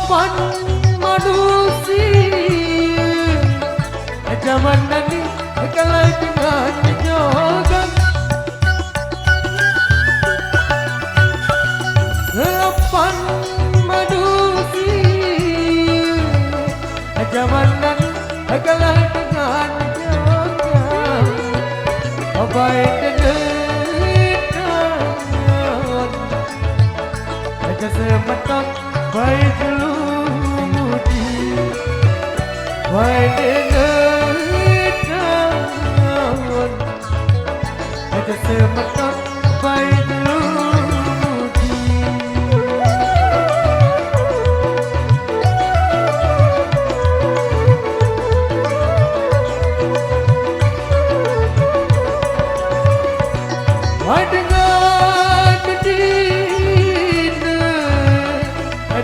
Harapan manusia zaman ini kalah dengan jogan. Harapan manusia zaman ini kalah dengan jogan. Baik dengan aja semetok baik jeludi baik dengan aja semetok baik jeludi.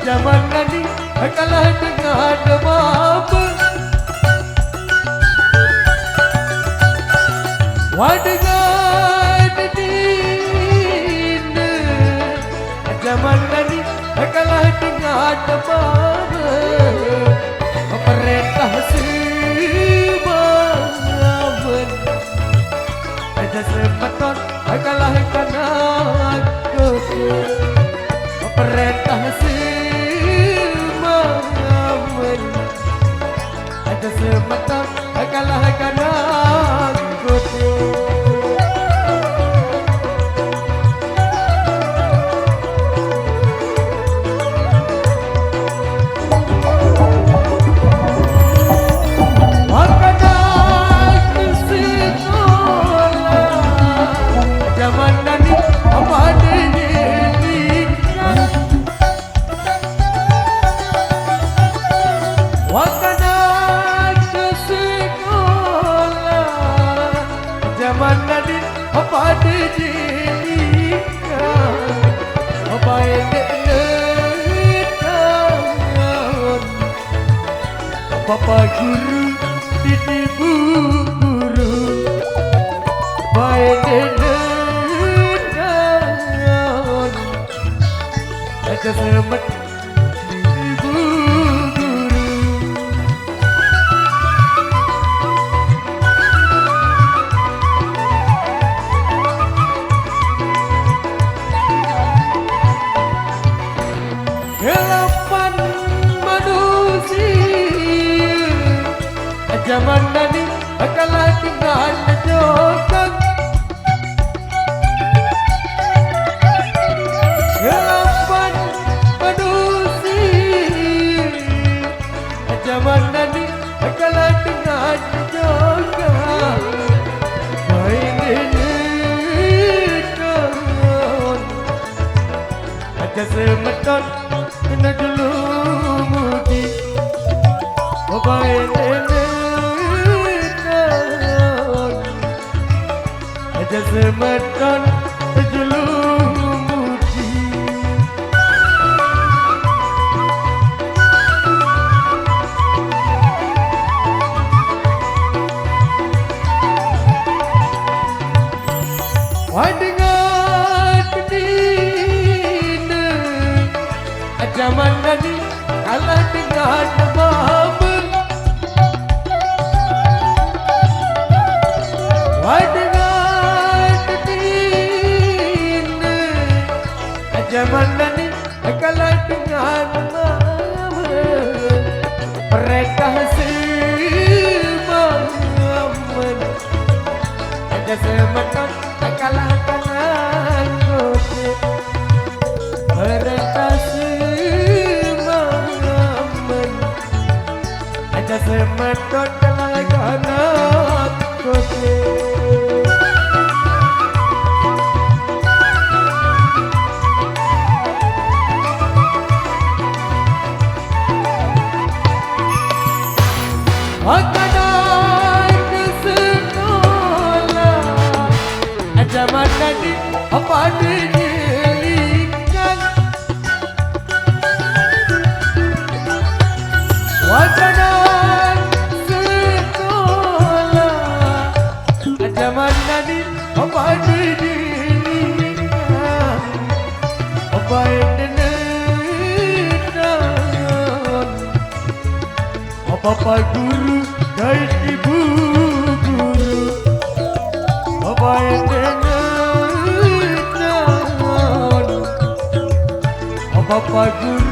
Zaman ini kalah dengan mabuk. Wadengan dina zaman ini kalah dengan mabuk. Pemerintah sebangun aja semeton kalah dengan kekeh. Pemerintah aja semeton kalah kanan kote. Makanan sekolah zaman ini apa dirinya makanan sekolah zaman ini apa dirinya apa yang Bapak guru ibu guru baik dengan aja semet ibu guru. Harapan manusia zaman ini kalah dengan jogan. Harapan manusia zaman ini kalah dengan jogan. Baik dengan aja semeton kena dulu mudi. Baik aja semeton jelumudi. Wadengan dina zaman ini kalah dengan mabuk. Wadengan dina zaman ini kalah dengan mabuk. Mereka semangat aja semeton kalah dengan kote. Mereka semangat aja semeton kalah dengan kote. Makanan sekolah zaman ini apa dirinya makanan sekolah zaman ini apa dirinya apa yang Bapak guru dan ibu guru, Bapak nenek, Bapak guru